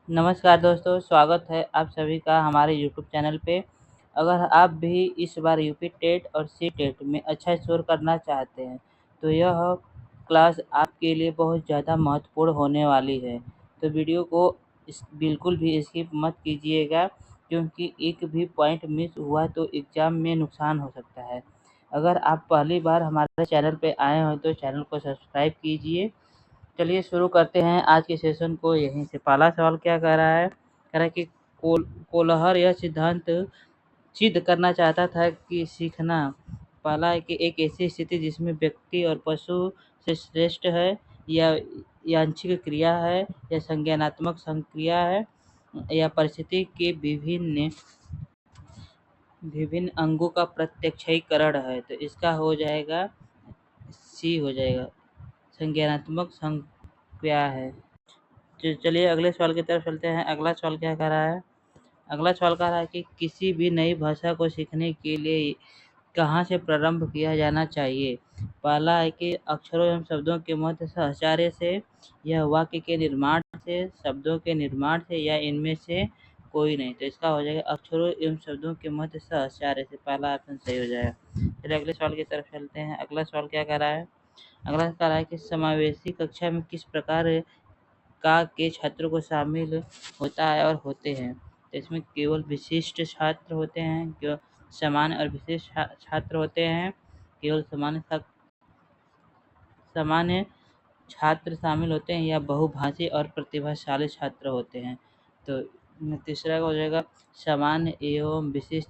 नमस्कार दोस्तों, स्वागत है आप सभी का हमारे यूट्यूब चैनल पे। अगर आप भी इस बार यूपी टेट और सी टेट में अच्छा स्कोर करना चाहते हैं तो यह क्लास आपके लिए बहुत ज़्यादा महत्वपूर्ण होने वाली है। तो वीडियो को बिल्कुल भी स्किप मत कीजिएगा, क्योंकि एक भी पॉइंट मिस हुआ तो एग्ज़ाम में नुकसान हो सकता है। अगर आप पहली बार हमारे चैनल पे आए हो तो चैनल को सब्सक्राइब कीजिए। चलिए शुरू करते हैं आज के सेशन को। यहीं से पहला सवाल क्या कह रहा है? कह रहा है कि कोलहर यह सिद्धांत सिद्ध करना चाहता था कि सीखना पहला है कि एक ऐसी स्थिति जिसमें व्यक्ति और पशु से श्रेष्ठ है, या यादृच्छिक क्रिया है, या संज्ञानात्मक संक्रिया है, या परिस्थिति के विभिन्न विभिन्न अंगों का प्रत्यक्षीकरण है। तो इसका हो जाएगा सी, हो जाएगा संज्ञानात्मक संक्रिया है। चलिए अगले सवाल की तरफ चलते हैं। अगला सवाल क्या कह रहा है? अगला सवाल कह रहा है कि किसी भी नई भाषा को सीखने के लिए कहाँ से प्रारंभ किया जाना चाहिए? पहला है कि अक्षरों एवं शब्दों के मध्य सहचार्य से, या वाक्य के निर्माण से, शब्दों के निर्माण से, या इनमें से कोई नहीं। तो इसका हो जाएगा अक्षरों एवं शब्दों के मध्य सहचार्य से। पहला ऑप्शन सही हो जाएगा। चलिए अगले सवाल की तरफ चलते हैं। अगला सवाल क्या कह रहा है? अगला कह रहा है कि समावेशी कक्षा में किस प्रकार का के छात्रों को शामिल होता है और होते हैं? तो इसमें केवल विशिष्ट छात्र होते हैं, केवल सामान्य और विशेष छात्र होते हैं, केवल सामान्य छात्र शामिल होते हैं, या बहुभाषी और प्रतिभाशाली छात्र होते हैं। तो तीसरा हो जाएगा सामान्य एवं विशिष्ट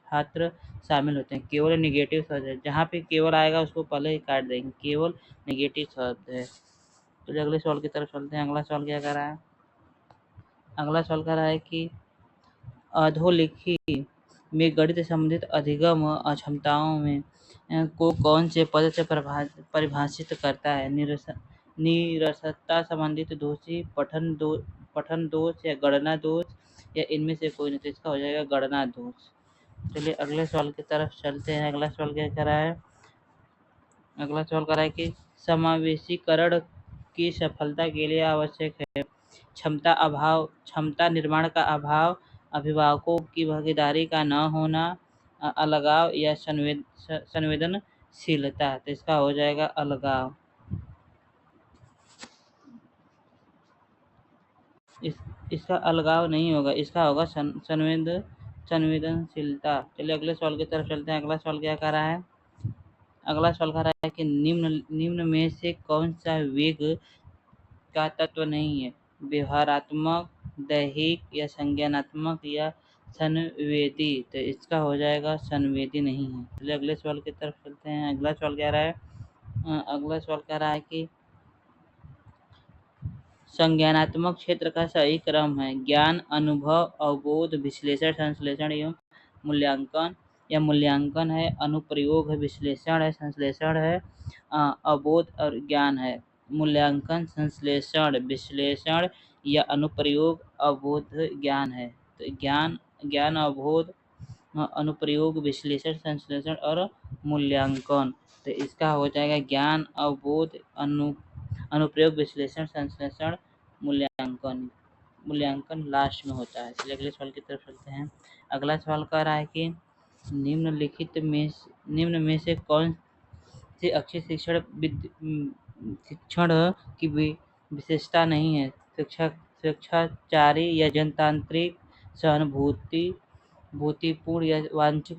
छात्र शामिल होते हैं। केवल निगेटिव शब्द है, जहाँ पे केवल आएगा उसको पहले ही काट देंगे, केवल निगेटिव शब्द है। तो अगले सवाल की तरफ चलते हैं। अगला सवाल क्या कर रहा है? अगला सवाल कर रहा है कि अधोलिखित में गणित से संबंधित अधिगम अक्षमताओं में को कौन से पद से परिभाषित करता है? निरसता संबंधित दोषी, पठन दोष, या गणना दोष, या इनमें से कोई नहीं। तो इसका हो जाएगा गणना दोष। चलिए अगले सवाल की तरफ चलते हैं। अगला सवाल क्या कर रहा है? अगला सवाल कर रहा है कि समावेशीकरण की सफलता के लिए आवश्यक है क्षमता निर्माण का अभाव, अभिभावकों की भागीदारी का न होना, अलगाव, या संवेदनशीलता। तो इसका हो जाएगा अलगाव। इसका अलगाव नहीं होगा, इसका होगा संवेदनशीलता। चलिए अगले सवाल की तरफ चलते हैं। अगला सवाल क्या कर रहा है? अगला सवाल कर रहा है कि निम्न में से कौन सा वेग का तत्व नहीं है? व्यवहारात्मक, दैहिक, या संज्ञानात्मक, या संवेदी। तो इसका हो जाएगा संवेदी नहीं है। चलिए अगले सवाल की तरफ चलते हैं। अगला सवाल कह रहा है अगला सवाल कह रहा है कि संज्ञानात्मक क्षेत्र का सही क्रम है ज्ञान, अनुभव, अवबोध, विश्लेषण, संश्लेषण एवं मूल्यांकन, या मूल्यांकन है, अनुप्रयोग है, विश्लेषण है, संश्लेषण है, अवबोध और ज्ञान है। मूल्यांकन, संश्लेषण, विश्लेषण, या अनुप्रयोग, अवबोध, ज्ञान है। तो ज्ञान, अवबोध, अनुप्रयोग, विश्लेषण, संश्लेषण और मूल्यांकन। तो इसका हो जाएगा ज्ञान, अवबोध, अनुप्रयोग, विश्लेषण, संश्लेषण, मूल्यांकन। मूल्यांकन लास्ट में होता है। चलिए अगले सवाल की तरफ चलते हैं। अगला सवाल कह रहा है कि निम्न में से कौन से अच्छे शिक्षण की विशेषता नहीं है? स्वेच्छाचारी, या जनतांत्रिक, भूतिपूर्ण, या वांछित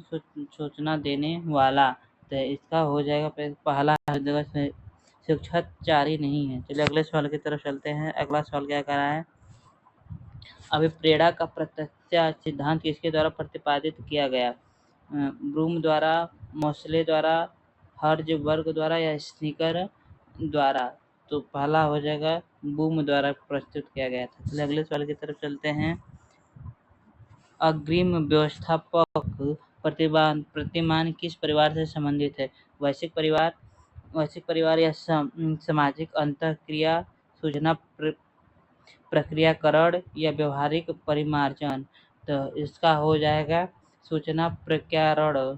सूचना देने वाला। तो इसका हो जाएगा पहला जगह से स्वेच्छाचारी नहीं है। चलिए अगले सवाल की तरफ चलते हैं। अगला सवाल क्या कर रहा है? अभिप्रेरणा का प्रत्यक्ष सिद्धांत किसके द्वारा प्रतिपादित किया गया? ब्रूम द्वारा, मोसले द्वारा, हर्ज़बर्ग द्वारा, या स्निकर द्वारा। तो पहला हो जाएगा बूम द्वारा प्रस्तुत किया गया था। चलिए अगले सवाल की तरफ चलते हैं। अग्रिम व्यवस्थापक प्रतिमान किस परिवार से संबंधित है? वैश्विक परिवार, या सामाजिक अंतःक्रिया, सूचना प्रक्रियाकरण, या व्यवहारिक परिमार्जन। तो इसका हो जाएगा सूचना प्रक्रियाकरण।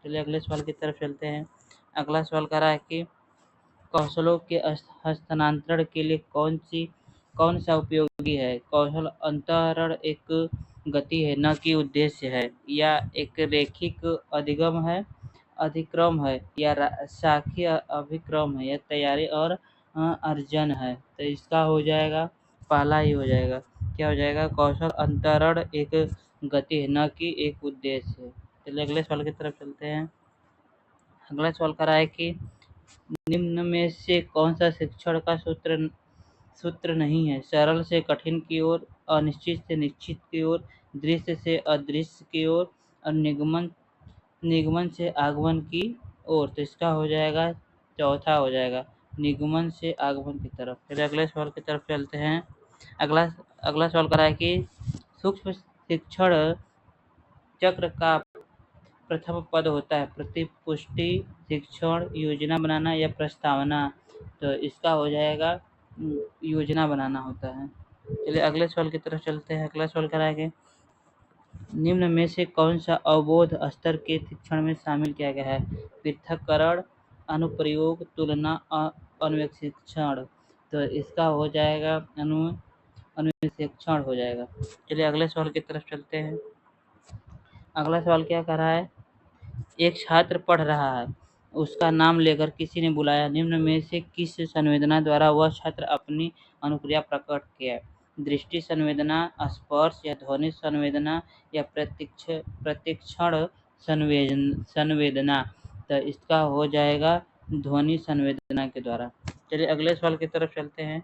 चलिए अगले सवाल की तरफ चलते हैं। अगला सवाल कर रहा है कि कौशलों के हस्तांतरण के लिए कौन सी कौन सा उपयोगी है? कौशल अंतरण एक गति है न कि उद्देश्य है, या एक रैखिक अधिक्रम है, या शाखीय अभिक्रम है, या तैयारी और अर्जन है। तो इसका हो जाएगा पहला ही हो जाएगा। क्या हो जाएगा? कौशल अंतरण एक गति है न कि एक उद्देश्य है। चलिए अगले सवाल की तरफ चलते हैं। अगला सवाल कर रहा है कि निम्न में से कौन सा शिक्षण का सूत्र नहीं है? सरल से कठिन की ओर, अनिश्चित से निश्चित की ओर, दृश्य से अदृश्य की ओर, और निगमन से आगमन की ओर। तो इसका हो जाएगा चौथा हो जाएगा, निगमन से आगमन की तरफ। फिर अगले सवाल की तरफ चलते हैं। अगला अगला सवाल कर रहा है कि सूक्ष्म शिक्षण चक्र का प्रथम पद होता है प्रतिपुष्टि, शिक्षण, योजना बनाना या प्रस्तावना। तो इसका हो जाएगा योजना बनाना होता है। चलिए अगले सवाल की तरफ चलते हैं। अगला सवाल कराएंगे, निम्न में से कौन सा अवबोध स्तर के शिक्षण में शामिल किया गया है? पृथक्करण, अनुप्रयोग, तुलना, अन्वेषण। तो इसका हो जाएगा अन्वेषण हो जाएगा। चलिए अगले सवाल की तरफ चलते हैं। अगला सवाल क्या कर रहा है, एक छात्र पढ़ रहा है, उसका नाम लेकर किसी ने बुलाया। निम्न में से किस संवेदना द्वारा वह छात्र अपनी अनुक्रिया प्रकट किया? दृष्टि संवेदना, स्पर्श या ध्वनि संवेदना, या प्रत्यक्षण संवेदना। तो इसका हो जाएगा ध्वनि संवेदना के द्वारा। चलिए अगले सवाल की तरफ चलते हैं।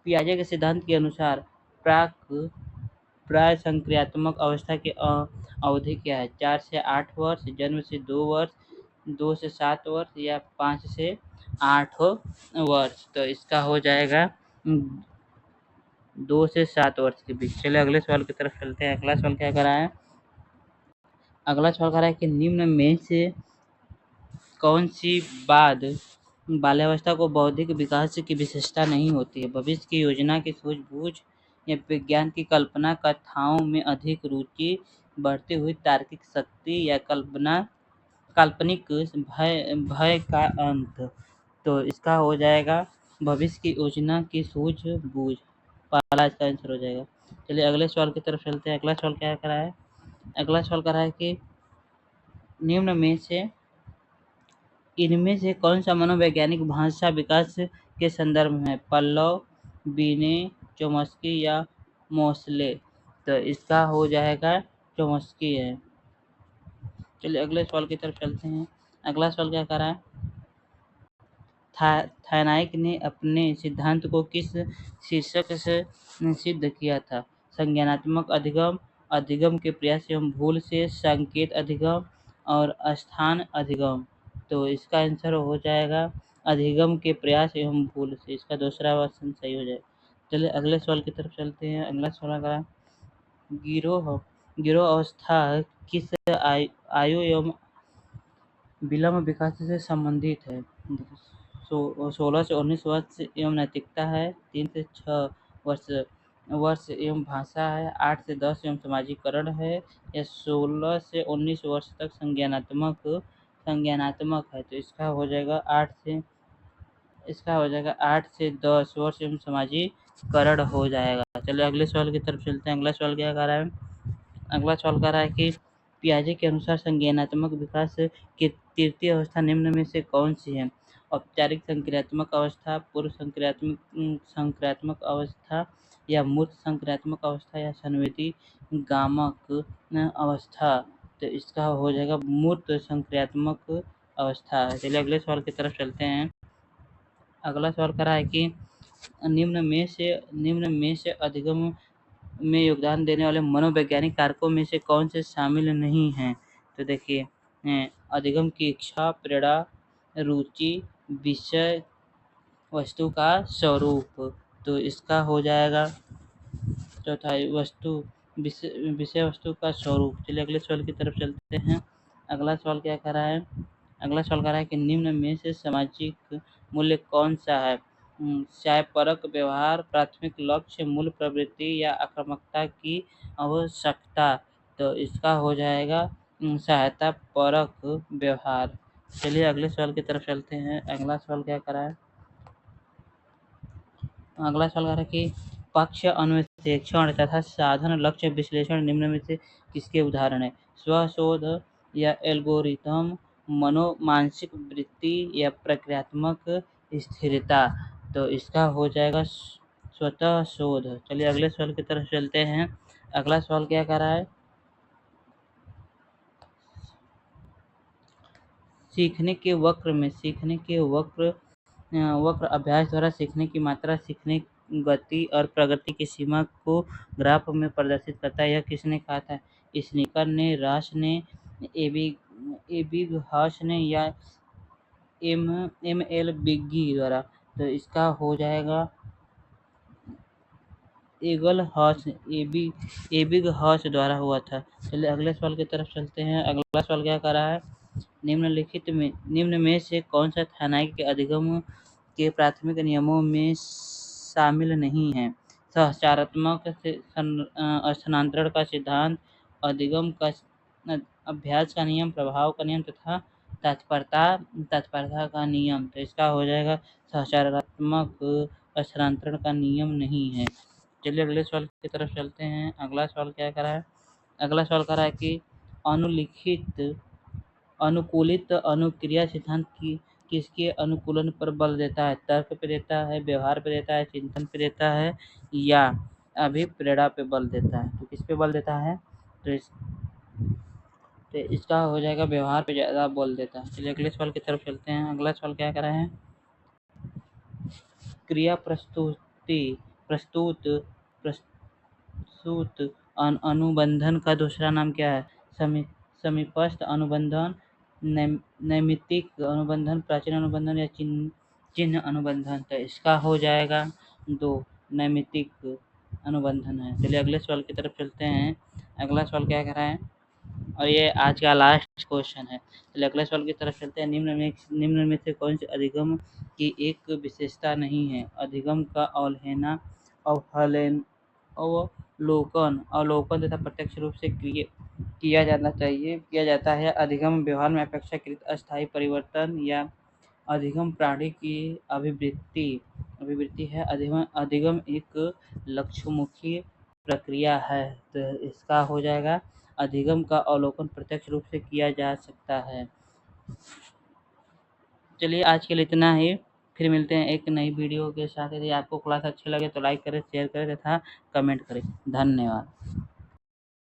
पियाजे के सिद्धांत के अनुसार प्राय संक्रियात्मक अवस्था की अवधि क्या है? 4 से 8 वर्ष, जन्म से 2 वर्ष, 2 से 7 वर्ष, या 5 से 8 वर्ष। तो इसका हो जाएगा 2 से 7 वर्ष के बीच। चलिए अगले सवाल की तरफ चलते हैं। अगला सवाल क्या कर रहा है? अगला सवाल कर रहा है कि निम्न में से कौन सी बाल्यावस्था को बौद्धिक विकास की विशेषता नहीं होती है? भविष्य की योजना की सूझबूझ, या विज्ञान की कल्पना, कथाओं में अधिक रुचि, बढ़ती हुई तार्किक शक्ति, या काल्पनिक भय का अंत। तो इसका हो जाएगा भविष्य की योजना की सूझबूझ। पहला इसका आंसर हो जाएगा। चलिए अगले सवाल की तरफ चलते हैं। अगला सवाल क्या कर रहा है? अगला सवाल कर रहा है कि निम्न में से इनमें से कौन सा मनोवैज्ञानिक भाषा विकास के संदर्भ में है? पल्लव, बीने, चोम्स्की या मोसले। तो इसका हो जाएगा चोम्स्की है। चलिए अगले सवाल की तरफ चलते हैं। अगला सवाल क्या कर रहा है? थायनाइक ने अपने सिद्धांत को किस शीर्षक से सिद्ध किया था? संज्ञानात्मक अधिगम, अधिगम के प्रयास एवं भूल से, संकेत अधिगम, और स्थान अधिगम। तो इसका आंसर हो जाएगा अधिगम के प्रयास एवं भूल से। इसका दूसरा ऑप्शन सही हो जाएगा। चलिए अगले सवाल की तरफ चलते हैं। अगला सवाल का गिरोह अवस्था किस आयु एवं विलंब विकास से संबंधित है? 16 से 19 वर्ष एवं नैतिकता है, 3 से 6 वर्ष एवं भाषा है, 8 से 10 एवं समाजीकरण है, या 16 से 19 वर्ष तक संज्ञानात्मक है। तो इसका हो जाएगा 8 से 10 वर्ष एवं समाजीकरण हो जाएगा। चलिए अगले सवाल की तरफ चलते हैं। अगला सवाल क्या कर रहा है? अगला सवाल कर रहा है कि पियाजे के अनुसार संज्ञानात्मक विकास की तृतीय अवस्था निम्न में से कौन सी है? औपचारिक संक्रियात्मक अवस्था, पूर्व संक्रियात्मक अवस्था, या मूर्त संक्रियात्मक अवस्था, या संवेदी गामक अवस्था। तो इसका हो जाएगा मूर्त संक्रियात्मक अवस्था। चलिए अगले सवाल की तरफ चलते हैं। अगला सवाल कर रहा है कि निम्न में से अधिगम में योगदान देने वाले मनोवैज्ञानिक कारकों में से कौन से शामिल नहीं हैं? तो देखिए, अधिगम की इच्छा, प्रेरणा, रुचि, विषय वस्तु का स्वरूप। तो इसका हो जाएगा चौथा विषय वस्तु का स्वरूप। चलिए अगले सवाल की तरफ चलते हैं। अगला सवाल क्या कर रहा है? अगला सवाल कर रहा है कि निम्न में से सामाजिक मूल्य कौन सा है? न्यायपरक व्यवहार, प्राथमिक लक्ष्य, मूल प्रवृत्ति, या आक्रामकता की आवश्यकता। तो इसका हो जाएगा सहायता परक व्यवहार। चलिए अगले सवाल की तरफ चलते हैं। अगला सवाल क्या कर रहा है? अगला सवाल कह रहा है कि पक्ष अन्वेषण तथा साधन लक्ष्य विश्लेषण निम्न में से किसके उदाहरण है? स्वशोध या एल्गोरिथम, मानसिक वृत्ति या प्रक्रियात्मक स्थिरता। तो इसका हो जाएगा स्वतः शोध। चलिए अगले सवाल की तरफ चलते हैं। अगला सवाल क्या कह रहा है? सीखने के वक्र अभ्यास द्वारा सीखने की मात्रा, सीखने गति और प्रगति की सीमा को ग्राफ में प्रदर्शित करता है। यह किसने कहा था? स्निकर ने, राश ने, एबिंगहॉस ने या एम एल बिग्गी द्वारा। तो इसका हो जाएगा एबिंगहॉस द्वारा हुआ था। चलिए अगले सवाल की तरफ चलते हैं। अगला सवाल क्या कर रहा है? निम्न में से कौन सा थानाई अधिगम के प्राथमिक नियमों में शामिल नहीं है? सहचारात्मक स्थानांतरण का सिद्धांत, अधिगम का अभ्यास का नियम, प्रभाव का नियम तथा तत्परता का नियम। तो इसका हो जाएगा सहचारात्मक स्थानांतरण का नियम नहीं है। चलिए अगले सवाल की तरफ चलते हैं। अगला सवाल क्या कर रहा है? अगला सवाल कर रहा है कि अनुकूलित अनुक्रिया सिद्धांत की किसके अनुकूलन पर बल देता है? तर्क पे देता है, व्यवहार पे देता है, चिंतन पे देता है या अभिप्रेरणा पे बल देता है? तो किस पे बल देता है? तो इसका हो जाएगा व्यवहार पे ज़्यादा बल देता है। चलिए अगले सवाल की तरफ चलते हैं। अगला सवाल क्या कर रहे हैं? क्रिया प्रस्तुत अनुबंधन का दूसरा नाम क्या है? समीपस्थ अनुबंधन, नैमित्तिक अनुबंधन, प्राचीन अनुबंधन या चिन्ह अनुबंधन। तो इसका हो जाएगा 2 नैमित्तिक अनुबंधन है। चलिए अगले सवाल की तरफ चलते हैं। अगला सवाल क्या कह रहा है? और ये आज का लास्ट क्वेश्चन है। चलिए अगले सवाल की तरफ चलते हैं। निम्न में से कौन से अधिगम की एक विशेषता नहीं है? अधिगम का अवलोकन तथा प्रत्यक्ष रूप से किया जाता है। अधिगम व्यवहार में अपेक्षाकृत अस्थायी परिवर्तन या अधिगम प्राणी की अभिवृत्ति है। अधिगम एक लक्ष्योन्मुखी प्रक्रिया है। तो इसका हो जाएगा अधिगम का अवलोकन प्रत्यक्ष रूप से किया जा सकता है। चलिए आज के लिए इतना ही। फिर मिलते हैं एक नई वीडियो के साथ। यदि आपको क्लास अच्छी लगे तो लाइक करें, शेयर करें तथा कमेंट करें। धन्यवाद।